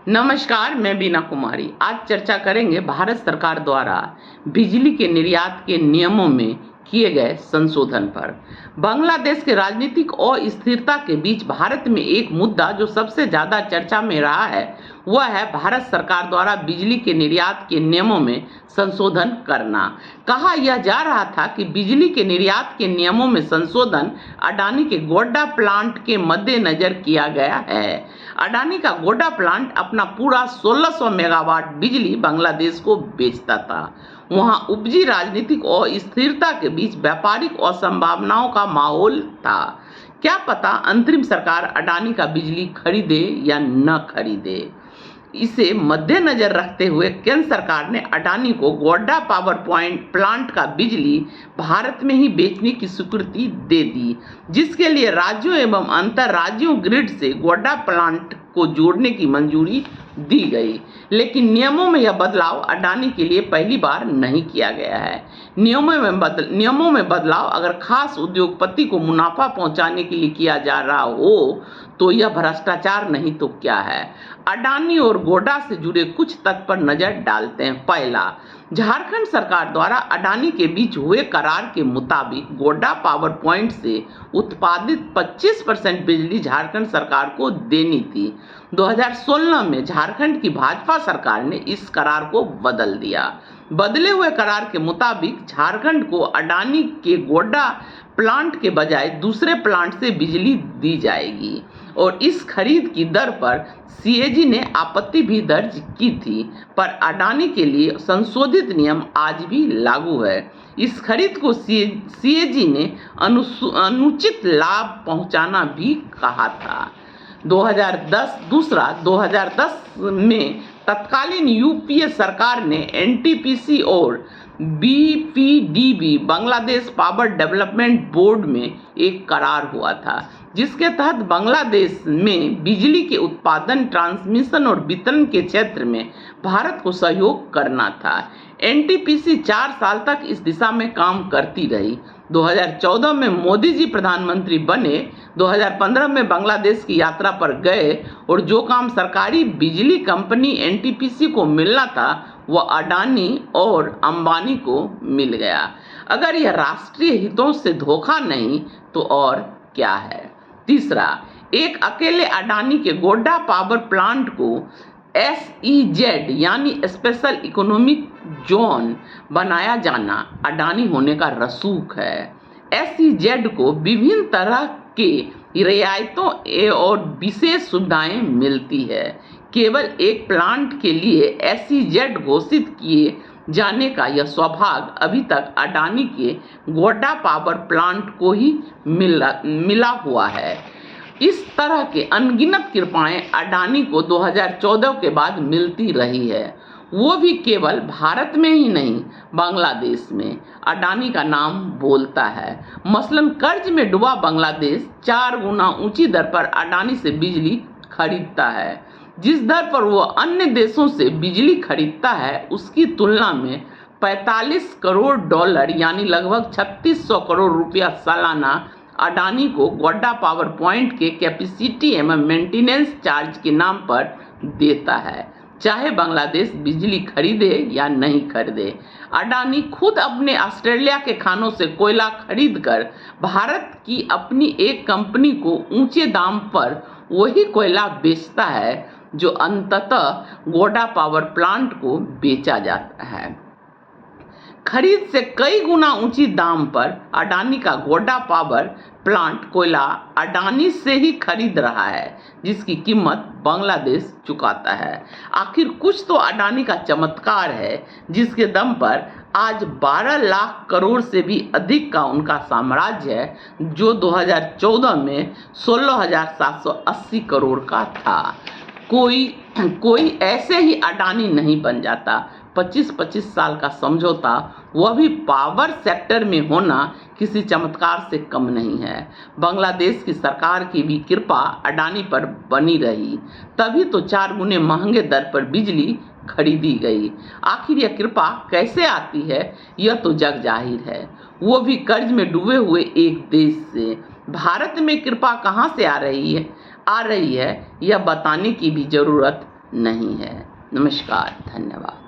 नमस्कार, मैं बीना कुमारी। आज चर्चा करेंगे भारत सरकार द्वारा बिजली के निर्यात के नियमों में किए गए संशोधन पर। बांग्लादेश के राजनीतिक अस्थिरता के बीच भारत में एक मुद्दा जो सबसे ज्यादा चर्चा में रहा है वह है भारत सरकार द्वारा बिजली के निर्यात के नियमों में संशोधन करना। कहा यह जा रहा था कि बिजली के निर्यात के नियमों में संशोधन अडानी के गोड्डा प्लांट के मद्देनजर किया गया है। अडानी का गोड्डा प्लांट अपना पूरा 1600 मेगावाट बिजली बांग्लादेश को बेचता था। वहां उपजी राजनीतिक अस्थिरता के बीच व्यापारिक असंभावनाओं का माहौल था। क्या पता अंतरिम सरकार अडानी का बिजली खरीदे या न खरीदे। इसे मद्देनजर रखते हुए केंद्र सरकार ने अडानी को गोड्डा पावर प्लांट का बिजली भारत में ही बेचने की स्वीकृति दे दी, जिसके लिए राज्यों एवं अंतर राज्यों ग्रिड से गोड्डा प्लांट को जोड़ने की मंजूरी दी गई। लेकिन नियमों में यह बदलाव अडानी के लिए पहली बार नहीं किया गया है। नियमों में बदलाव अगर खास उद्योगपति को मुनाफा पहुंचाने के लिए किया जा रहा हो तो यह भ्रष्टाचार नहीं तो क्या है। अडानी और गोड्डा से जुड़े कुछ तथ्य पर नजर डालते हैं। पहला, झारखंड सरकार द्वारा अडानी के बीच हुए करार के मुताबिक गोड्डा पावर प्लांट से उत्पादित 25% बिजली झारखंड सरकार को देनी थी। 2016 में झारखंड की भाजपा सरकार ने इस करार को बदल दिया। बदले हुए करार के मुताबिक झारखंड को अडानी के गोड्डा प्लांट के बजाय दूसरे प्लांट से बिजली दी जाएगी और इस खरीद की दर पर सीएजी ने आपत्ति भी दर्ज की थी, पर अडानी के लिए संशोधित नियम आज भी लागू है। इस खरीद को सीएजी ने अनुचित लाभ पहुंचाना भी कहा था। 2010 में तत्कालीन यूपीए सरकार ने एनटीपीसी और बीपीडीबी बांग्लादेश पावर डेवलपमेंट बोर्ड में एक करार हुआ था, जिसके तहत बांग्लादेश में बिजली के उत्पादन, ट्रांसमिशन और वितरण के क्षेत्र में भारत को सहयोग करना था। एनटीपीसी 4 साल तक इस दिशा में काम करती रही। 2014 में मोदी जी प्रधानमंत्री बने, 2015 में बांग्लादेश की यात्रा पर गए और जो काम सरकारी बिजली कंपनी एनटीपीसी को मिलना था वह अडानी और अंबानी को मिल गया। अगर यह राष्ट्रीय हितों से धोखा नहीं तो और क्या है। तीसरा, एक अकेले अडानी के गोड्डा पावर प्लांट को SEZ यानी स्पेशल इकोनॉमिक जोन बनाया जाना अडानी होने का रसूख है। SEZ को विभिन्न तरह के रियायतों और विशेष सुविधाएं मिलती है। केवल एक प्लांट के लिए SEZ घोषित किए जाने का यह सौभाग्य अभी तक अडानी के गोड्डा पावर प्लांट को ही मिला हुआ है। इस तरह के अनगिनत कृपाएं अडानी को 2014 के बाद मिलती रही है, वो भी केवल भारत में ही नहीं बांग्लादेश में अडानी का नाम बोलता है। मसलन कर्ज में डूबा बांग्लादेश 4 गुना ऊंची दर पर अडानी से बिजली खरीदता है। जिस दर पर वो अन्य देशों से बिजली खरीदता है उसकी तुलना में 45 करोड़ डॉलर यानी लगभग 3600 करोड़ रुपया सालाना अडानी को गोड्डा पावर प्लांट के कैपेसिटी एवं मेंटेनेंस चार्ज के नाम पर देता है, चाहे बांग्लादेश बिजली खरीदे या नहीं खरीदे। अडानी खुद अपने ऑस्ट्रेलिया के खानों से कोयला खरीदकर भारत की अपनी एक कंपनी को ऊंचे दाम पर वही कोयला बेचता है जो अंततः गोड्डा पावर प्लांट को बेचा जाता है। खरीद से कई गुना ऊंची दाम पर अडानी का गोड्डा पावर प्लांट कोयला अडानी से ही खरीद रहा है, जिसकी कीमत बांग्लादेश चुकाता है। आखिर कुछ तो अडानी का चमत्कार है जिसके दम पर आज 12 लाख करोड़ से भी अधिक का उनका साम्राज्य है, जो 2014 में 16,780 करोड़ का था। कोई ऐसे ही अडानी नहीं बन जाता। 25-25 साल का समझौता, वह भी पावर सेक्टर में होना किसी चमत्कार से कम नहीं है। बांग्लादेश की सरकार की भी कृपा अडानी पर बनी रही, तभी तो 4 गुने महंगे दर पर बिजली खरीदी गई। आखिर यह कृपा कैसे आती है यह तो जग जाहिर है, वो भी कर्ज में डूबे हुए एक देश से। भारत में कृपा कहाँ से आ रही है यह बताने की भी जरूरत नहीं है। नमस्कार, धन्यवाद।